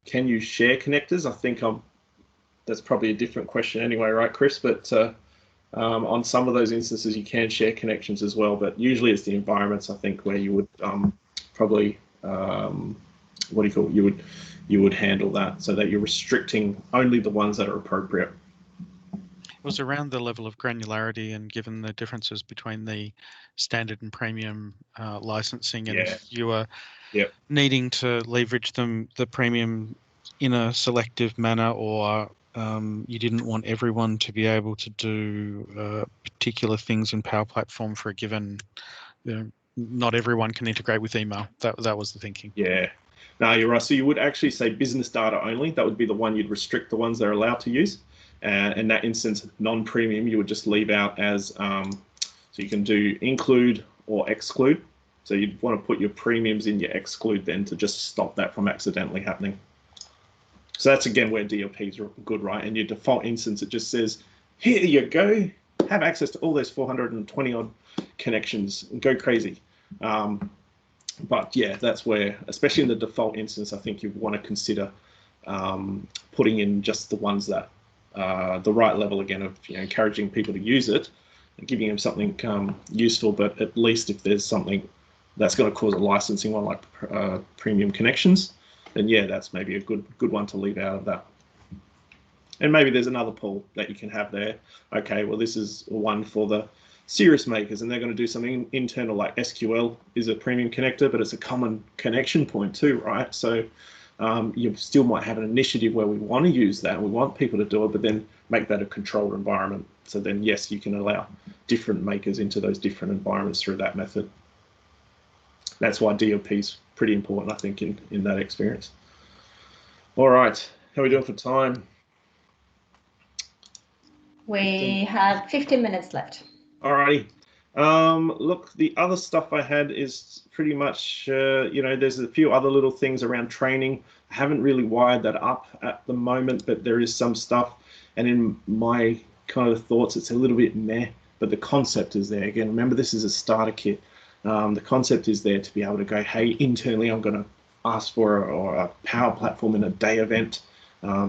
Can you share connectors? I think that's probably a different question anyway, right, Chris? But on some of those instances, you can share connections as well. But usually it's the environments, I think, where you would probably, what do you call it? You would handle that so that you're restricting only the ones that are appropriate. It was around the level of granularity, and given the differences between the standard and premium licensing, and if you are needing to leverage the premium in a selective manner, or you didn't want everyone to be able to do particular things in Power Platform for a given, not everyone can integrate with email. That was the thinking. Yeah. No, you're right. So you would actually say business data only. That would be the one you'd restrict the ones they're allowed to use. And in that instance, non-premium, you would just leave out as, so you can do include or exclude. So you'd want to put your premiums in your exclude then to just stop that from accidentally happening. So that's, again, where DLPs are good, right? In your default instance, it just says, here you go, have access to all those 420 odd connections and go crazy. But yeah, that's where, especially in the default instance, I think you want to consider putting in just the ones that the right level, again, of encouraging people to use it and giving them something useful. But at least if there's something that's going to cause a licensing one, like premium connections, then yeah, that's maybe a good one to leave out of that. And maybe there's another pool that you can have there. Okay, well, this is one for the serious makers, and they're going to do something internal, like SQL is a premium connector, but it's a common connection point too, right? So you still might have an initiative where we want to use that, and we want people to do it, but then make that a controlled environment. So then, yes, you can allow different makers into those different environments through that method. That's why DLP is pretty important, I think, in that experience. All right, how are we doing for time? We have 15 minutes left. Alrighty. Look, the other stuff I had is pretty much, there's a few other little things around training. I haven't really wired that up at the moment, but there is some stuff. And in my kind of thoughts, it's a little bit meh, but the concept is there. Again, remember, this is a starter kit. The concept is there to be able to go, hey, internally, I'm going to ask for a Power Platform in a day event.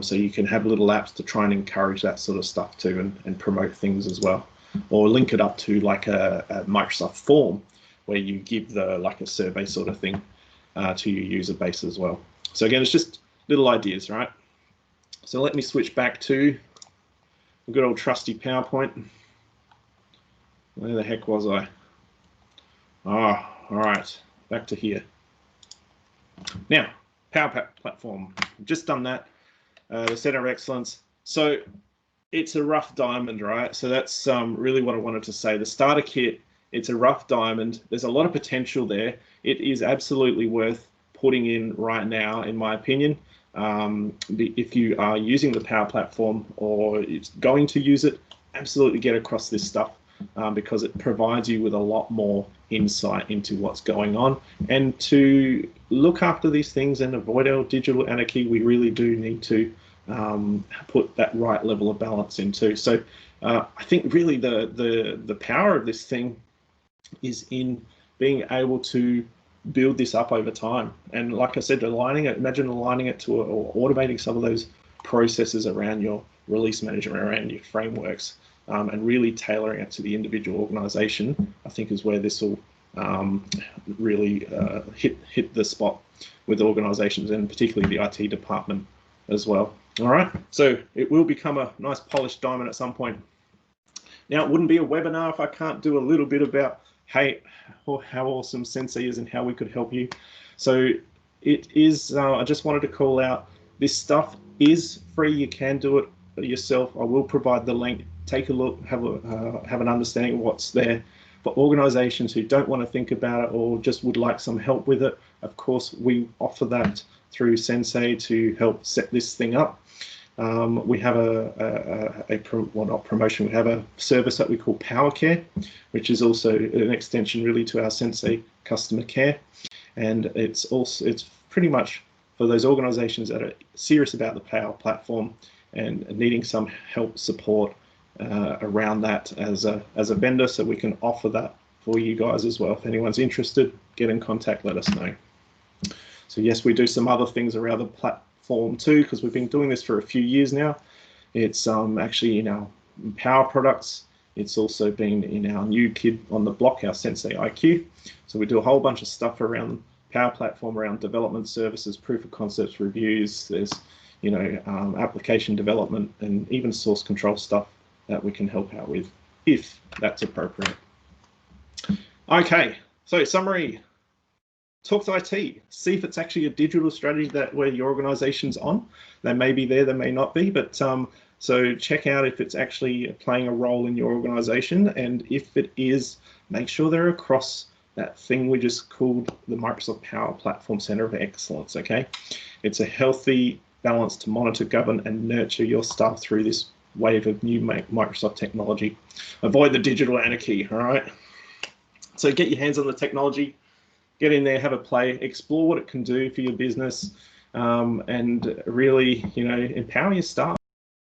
So you can have little apps to try and encourage that sort of stuff too, and promote things as well. Or link it up to like a Microsoft form where you give like a survey sort of thing to your user base as well. So again, it's just little ideas, right? So let me switch back to a good old trusty PowerPoint. Where the heck was I? Ah, all right, back to here. Now, Power Platform, just done that, the Center of Excellence. So it's a rough diamond, right? So that's really what I wanted to say. The starter kit, it's a rough diamond. There's a lot of potential there. It is absolutely worth putting in right now, in my opinion. If you are using the Power Platform or it's going to use it, absolutely get across this stuff because it provides you with a lot more insight into what's going on. And to look after these things and avoid our digital anarchy, we really do need to put that right level of balance into. So I think really the power of this thing is in being able to build this up over time. And like I said, imagine aligning it to or automating some of those processes around your release management, around your frameworks, and really tailoring it to the individual organization, I think is where this will really hit the spot with organizations, and particularly the IT department as well. All right, so it will become a nice polished diamond at some point. Now, it wouldn't be a webinar if I can't do a little bit about how awesome Sensei is and how we could help you. So it is, I just wanted to call out, this stuff is free. You can do it yourself. I will provide the link. Take a look, have an understanding of what's there. For organizations who don't want to think about it or just would like some help with it, of course, we offer that through Sensei to help set this thing up. We have not promotion, we have a service that we call Power Care, which is also an extension really to our Sensei customer care. And it's pretty much for those organizations that are serious about the Power Platform and needing some help, support around that as a vendor, so we can offer that for you guys as well. If anyone's interested, get in contact, let us know. So yes, we do some other things around the platform too, because we've been doing this for a few years now. It's actually in our Power products. It's also been in our new kid on the block, our Sensei IQ. So we do a whole bunch of stuff around Power Platform, around development services, proof of concepts, reviews. There's application development and even source control stuff that we can help out with if that's appropriate. Okay, so summary. Talk to IT, see if it's actually a digital strategy that where your organization's on. They may be there, they may not be, but so check out if it's actually playing a role in your organization, and if it is, make sure they're across that thing we just called the Microsoft Power Platform Center of Excellence, okay? It's a healthy balance to monitor, govern, and nurture your staff through this wave of new Microsoft technology. Avoid the digital anarchy, all right? So get your hands on the technology, get in there, have a play, explore what it can do for your business, and really, empower your staff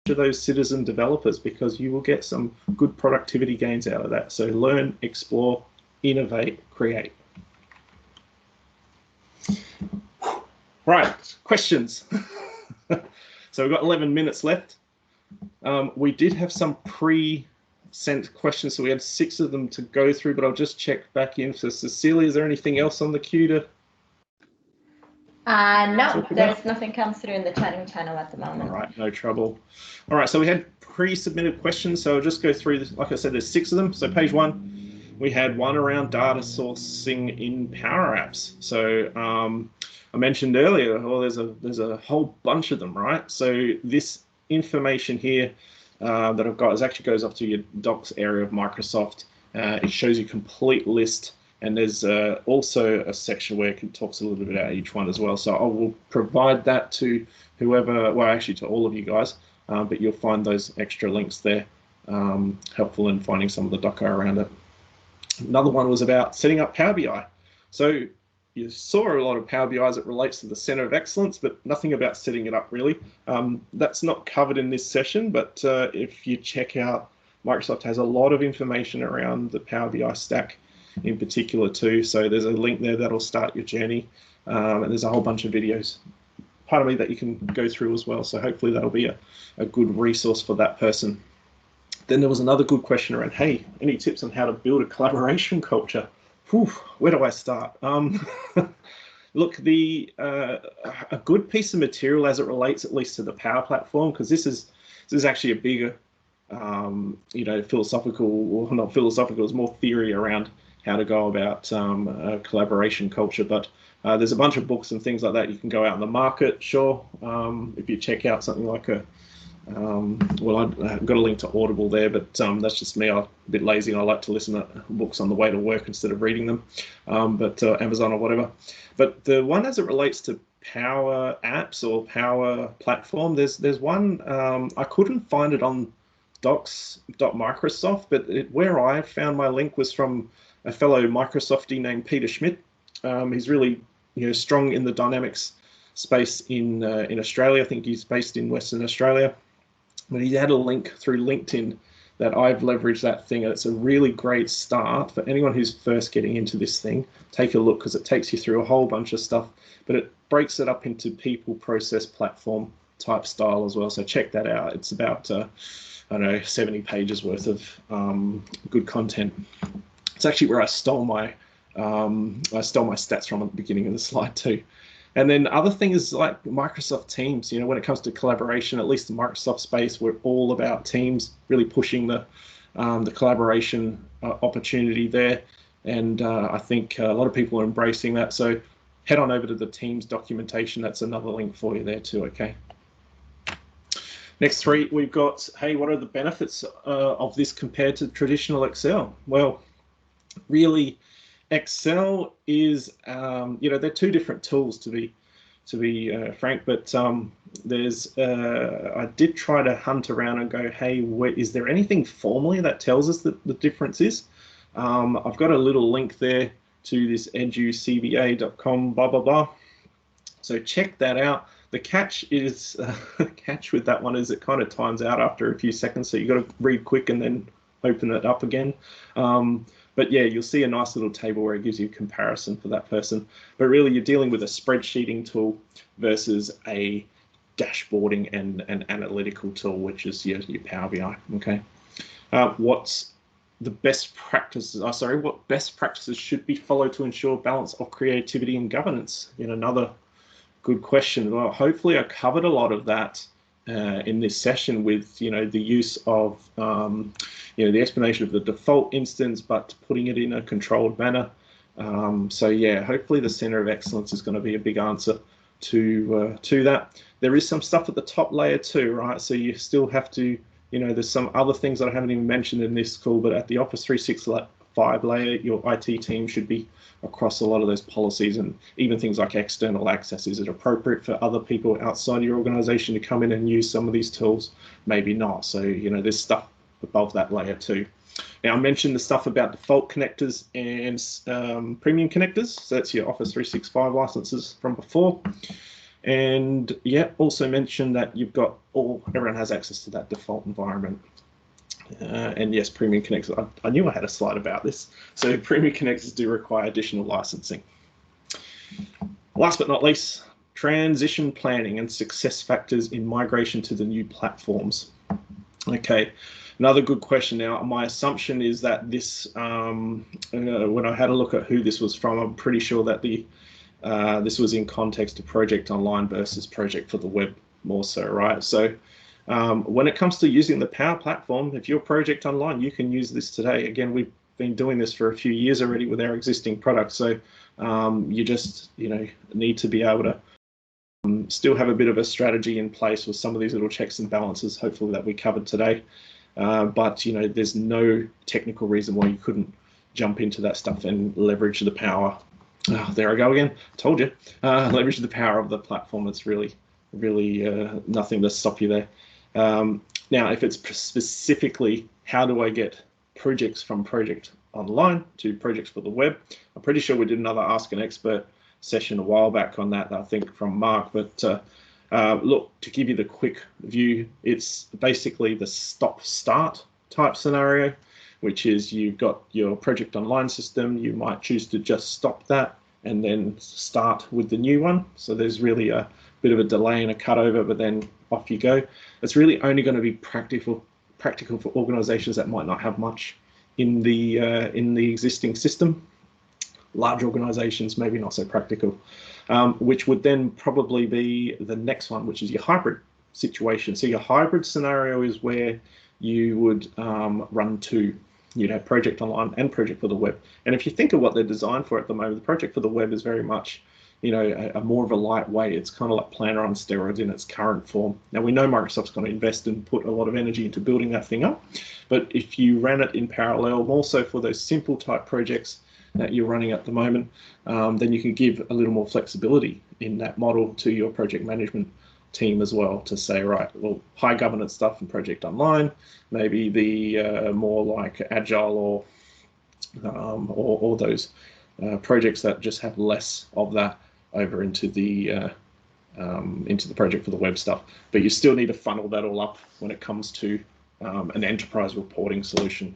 to those citizen developers, because you will get some good productivity gains out of that. So learn, explore, innovate, create. Right, questions. So we've got 11 minutes left. We did have some pre-sent questions, so we had 6 of them to go through, but I'll just check back in. So Cecilia, is there anything else on the queue to? No, there's nothing comes through in the chatting channel at the moment. All right, no trouble. All right, so we had pre-submitted questions, so I'll just go through this. Like I said, there's 6 of them. So page 1, we had one around data sourcing in Power Apps. So I mentioned earlier, well, there's a whole bunch of them, right? So this information here that I've got actually goes up to your docs area of Microsoft. It shows you complete list, and there's also a section where it talks a little bit about each one as well. So I will provide that to whoever, well, actually to all of you guys, but you'll find those extra links there helpful in finding some of the doco around it. Another one was about setting up Power BI. So you saw a lot of Power BI as it relates to the Center of Excellence, but nothing about setting it up really. That's not covered in this session, but if you check out, Microsoft has a lot of information around the Power BI stack in particular too. So there's a link there that'll start your journey, and there's a whole bunch of videos, pardon me, that you can go through as well. So hopefully that'll be a good resource for that person. Then there was another good question around, hey, any tips on how to build a collaboration culture? Whew, where do I start? Look, a good piece of material as it relates at least to the Power Platform, because this is actually a bigger, philosophical, or not philosophical, it's more theory around how to go about a collaboration culture. But There's a bunch of books and things like that you can go out in the market, sure. If you check out something like well, I've got a link to Audible there, but that's just me. I'm a bit lazy and I like to listen to books on the way to work instead of reading them, but Amazon or whatever. But the one as it relates to Power Apps or Power Platform, there's one, I couldn't find it on docs.microsoft, but where I found my link was from a fellow Microsoftie named Peter Schmidt. He's really strong in the Dynamics space in Australia. I think he's based in Western Australia. But he had a link through LinkedIn that I've leveraged that thing, and it's a really great start for anyone who's first getting into this thing. Take a look, because it takes you through a whole bunch of stuff, but it breaks it up into people, process, platform type style as well. So check that out. It's about, I don't know, 70 pages worth of good content. It's actually where I stole my stats from at the beginning of the slide too. And then other things like Microsoft Teams, when it comes to collaboration, at least in Microsoft space, we're all about Teams, really pushing the collaboration opportunity there. And I think a lot of people are embracing that. So head on over to the Teams documentation. That's another link for you there too, okay? Next three, we've got, hey, what are the benefits of this compared to traditional Excel? Well, really, Excel is, they're two different tools to be frank, but I did try to hunt around and go, hey, is there anything formally that tells us that the difference is? I've got a little link there to this educba.com, blah, blah, blah. So check that out. The catch is, catch with that one is it kind of times out after a few seconds, so you got to read quick and then open it up again. But yeah, you'll see a nice little table where it gives you a comparison for that person. But really, you're dealing with a spreadsheeting tool versus a dashboarding and an analytical tool, which is your Power BI. Okay. What's the best practices? What best practices should be followed to ensure balance of creativity and governance? Another good question. Well, hopefully, I covered a lot of that in this session with the use of the explanation of the default instance, but putting it in a controlled manner. So yeah, hopefully the center of excellence is going to be a big answer to that. There is some stuff at the top layer too, right? So you still have to, there's some other things that I haven't even mentioned in this call, but at the Office 365 layer, your IT team should be across a lot of those policies, and even things like external access. Is it appropriate for other people outside your organization to come in and use some of these tools? Maybe not. So, there's stuff above that layer too. Now, I mentioned the stuff about default connectors and premium connectors. So that's your Office 365 licenses from before. And yeah, also mentioned that everyone has access to that default environment. And yes, premium connectors, I knew I had a slide about this. So premium connectors do require additional licensing. Last but not least, transition planning and success factors in migration to the new platforms. Okay, another good question. Now, my assumption is that this, when I had a look at who this was from, I'm pretty sure that this was in context to Project Online versus Project for the Web more so, right? So when it comes to using the Power Platform, if you're Project Online, you can use this today. Again, we've been doing this for a few years already with our existing products. So you just, need to be able to still have a bit of a strategy in place with some of these little checks and balances, hopefully, that we covered today. But, there's no technical reason why you couldn't jump into that stuff and leverage the power. Oh, there I go again. Told you. Leverage the power of the platform. It's really nothing to stop you there. Now, if it's specifically how do I get projects from Project Online to Projects for the Web, I'm pretty sure we did another Ask an Expert session a while back on that, I think from Mark. But look, to give you the quick view, it's basically the stop-start type scenario, which is you've got your Project Online system. You might choose to just stop that and then start with the new one. So there's really a bit of a delay and a cutover, but then off you go. It's really only going to be practical for organizations that might not have much in the existing system. Large organizations, maybe not so practical, which would then probably be the next one, which is your hybrid situation. So your hybrid scenario is where you would run two. You'd have Project Online and Project for the Web. And if you think of what they're designed for at the moment, the Project for the Web is very much, a more of a lightweight. It's kind of like Planner on steroids in its current form. Now we know Microsoft's going to invest and put a lot of energy into building that thing up, but if you ran it in parallel, more so for those simple type projects that you're running at the moment, then you can give a little more flexibility in that model to your project management team as well, to say, right, well, high governance stuff and project online, maybe the more like agile or those projects that just have less of that over into the project for the web stuff. But you still need to funnel that all up when it comes to an enterprise reporting solution.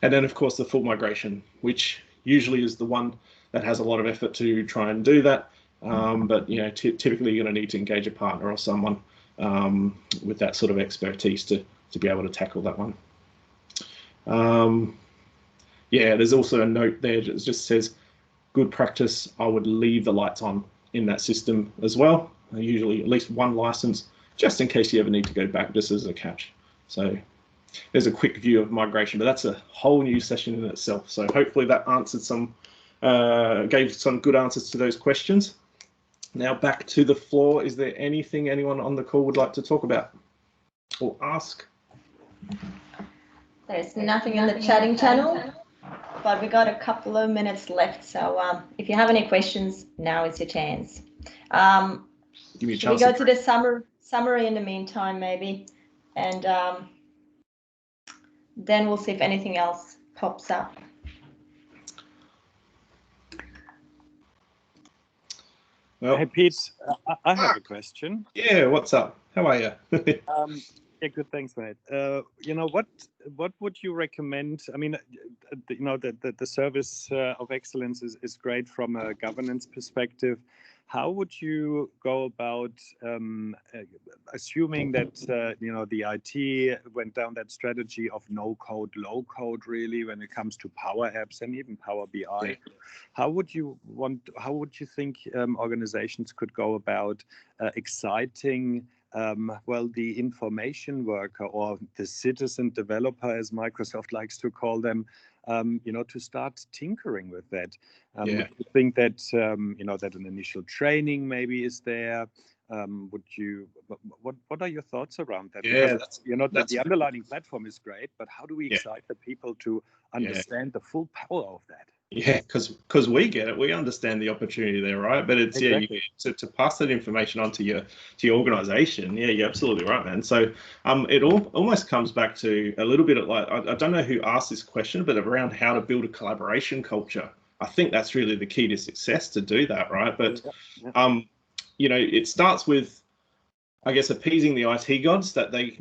And then of course the full migration, which usually is the one that has a lot of effort to try and do that. But typically you're going to need to engage a partner or someone with that sort of expertise to be able to tackle that one. Yeah, there's also a note there that just says, good practice, I would leave the lights on in that system as well. Usually at least one license, just in case you ever need to go back, just as a catch. So there's a quick view of migration, but that's a whole new session in itself. So hopefully that answered gave some good answers to those questions. Now back to the floor. Is there anything anyone on the call would like to talk about or ask? There's nothing in the chatting channel, but we got a couple of minutes left. So if you have any questions, now is your chance. Give me a Should chance. We go to the summary in the meantime, maybe, and then we'll see if anything else pops up. Well, hey Pete, I have a question. Yeah, what's up? How are you? Yeah, good, thanks, mate. What would you recommend? I mean, the service of excellence is great from a governance perspective. How would you go about assuming that the IT went down that strategy of no code, low code, really, when it comes to Power Apps and even Power BI? Yeah. How would you think organizations could go about exciting the information worker or the citizen developer, as Microsoft likes to call them, to start tinkering with that? Would you think that that an initial training maybe is there? What are your thoughts around that? Yeah, because the underlying platform is great, but how do we excite the people to understand the full power of that? Yeah, because we get it, we understand the opportunity there, right? But it's exactly. To pass that information on to your organization. Yeah, you're absolutely right, man. So it almost comes back to a little bit of like, I don't know who asked this question, but around how to build a collaboration culture. I think that's really the key to success, to do that, right? But it starts with, I guess, appeasing the IT gods, that they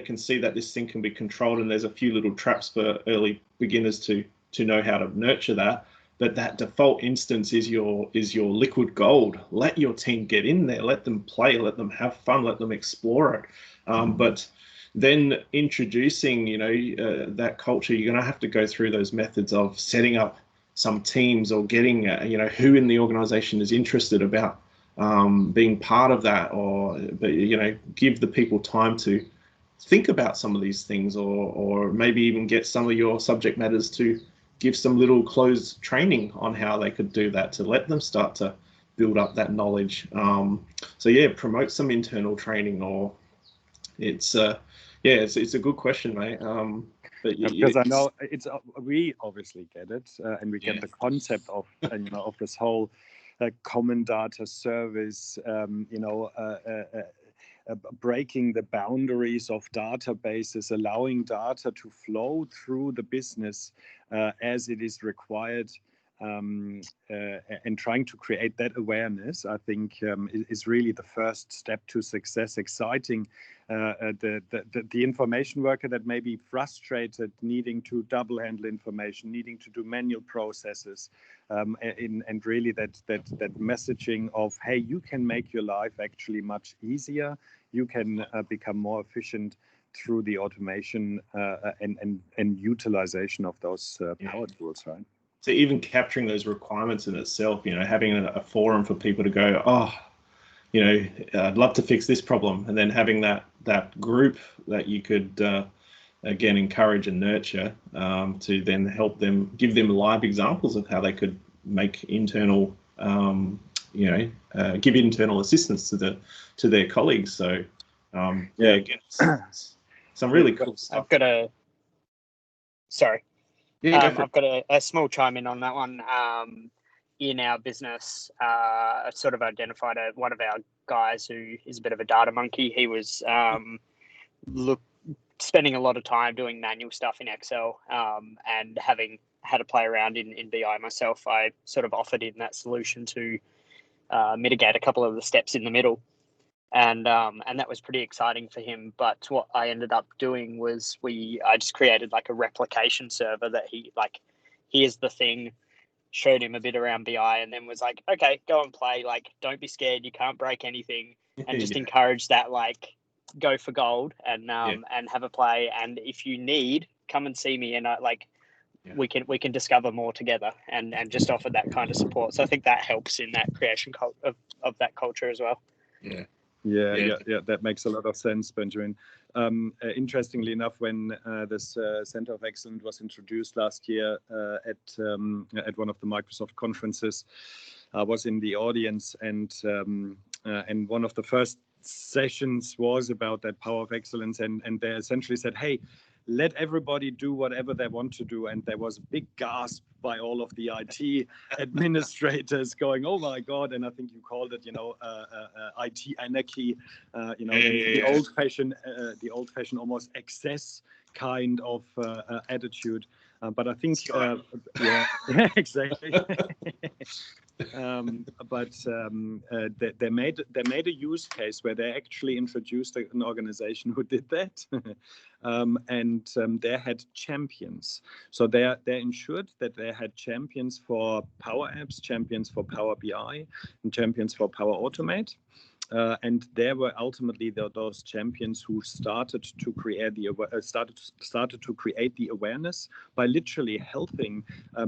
can see that this thing can be controlled, and there's a few little traps for early beginners to know how to nurture that. But that default instance is your liquid gold. Let your team get in there, let them play, let them have fun, let them explore it. But then introducing, that culture, you're going to have to go through those methods of setting up some teams or getting, who in the organization is interested about being part of that, or give the people time to think about some of these things, or maybe even get some of your subject matters to give some little closed training on how they could do that, to let them start to build up that knowledge. Promote some internal training, or it's a good question, mate. Because I know we obviously get it, and we get the concept of of this whole common data service, breaking the boundaries of databases, allowing data to flow through the business as it is required, and trying to create that awareness, I think, is really the first step to success. Exciting the information worker that may be frustrated, needing to double handle information, needing to do manual processes, and really that messaging of, hey, you can make your life actually much easier. You can become more efficient through the automation and utilization of those power tools, right? So even capturing those requirements in itself, having a forum for people to go, I'd love to fix this problem, and then having that group that you could again encourage and nurture to then help them, give them live examples of how they could make internal give internal assistance to their colleagues. So again, some really cool stuff. I've got a small chime in on that one. In our business, sort of identified one of our guys who is a bit of a data monkey. He was spending a lot of time doing manual stuff in Excel, and having had to play around in BI myself, I sort of offered in that solution to mitigate a couple of the steps in the middle. And that was pretty exciting for him. But what I ended up doing was I just created like a replication server that here's the thing, showed him a bit around BI, and then was like, okay, go and play. Like, don't be scared. You can't break anything, and just encourage that, like, go for gold and have a play. And if you need, come and see me, and we can discover more together, and just offer that kind of support. So I think that helps in that creation of that culture as well. Yeah, that makes a lot of sense, Benjamin. Interestingly enough, when this Center of Excellence was introduced last year at one of the Microsoft conferences, I was in the audience, and one of the first sessions was about that power of excellence, and they essentially said, hey, let everybody do whatever they want to do. And there was a big gasp by all of the IT administrators going, oh my God. And I think you called it, IT anarchy, the old fashioned almost excess kind of attitude. But I think, exactly. They made a use case where they actually introduced an organization who did that, and they had champions. So they ensured that they had champions for Power Apps, champions for Power BI, and champions for Power Automate. And there were ultimately those champions who started to create the awareness by literally helping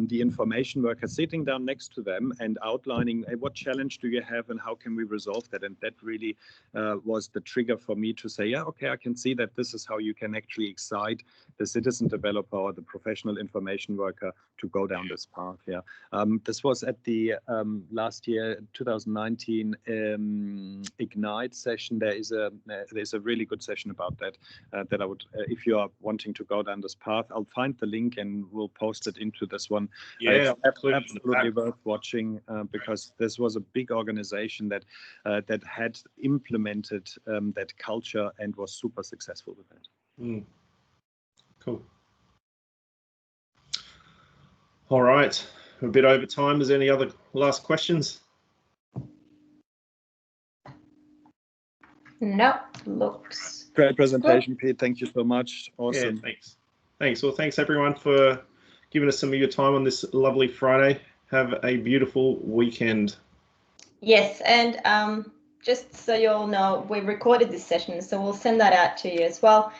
the information worker sitting down next to them and outlining, hey, what challenge do you have and how can we resolve that? And that really was the trigger for me to say, yeah, okay, I can see that this is how you can actually excite the citizen developer or the professional information worker to go down this path. This was at the last year 2019 Ignite session. There's a really good session about that that I would, if you are wanting to go down this path, I'll find the link and we'll post it into this one. It's absolutely worth watching because this was a big organization that had implemented that culture and was super successful with that. Cool. All right, a bit over time. Is there any other last questions? No, looks great presentation, Pete. Thank you so much. Awesome. Yeah, thanks. Well, thanks everyone for giving us some of your time on this lovely Friday. Have a beautiful weekend. Yes, and just so you all know, we recorded this session, so we'll send that out to you as well.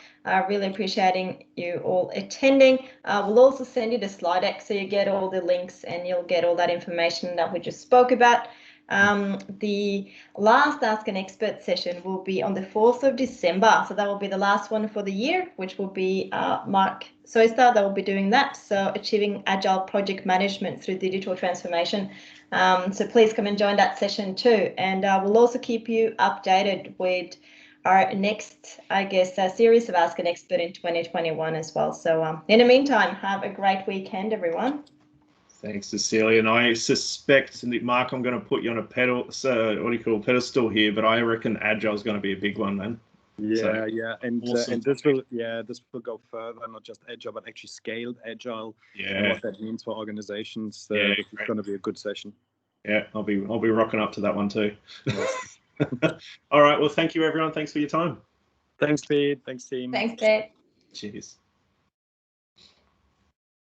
Really appreciating you all attending. We'll also send you the slide deck so you get all the links and you'll get all that information that we just spoke about. The last Ask an Expert session will be on the 4th of December. So that will be the last one for the year, which will be Mark Soyster that will be doing that. So achieving agile project management through digital transformation. So please come and join that session too. And we'll also keep you updated with our next, series of Ask an Expert in 2021 as well. So in the meantime, have a great weekend, everyone. Thanks, Cecilia. And I suspect, Mark, I'm going to put you on a pedestal here, but I reckon Agile is going to be a big one, man. And this will go further, not just Agile, but actually scaled Agile. And what that means for organizations. This is going to be a good session. Yeah, I'll be rocking up to that one too. All right. Well, thank you, everyone. Thanks for your time. Thanks, Pete. Thanks, team. Thanks, Pete. Cheers.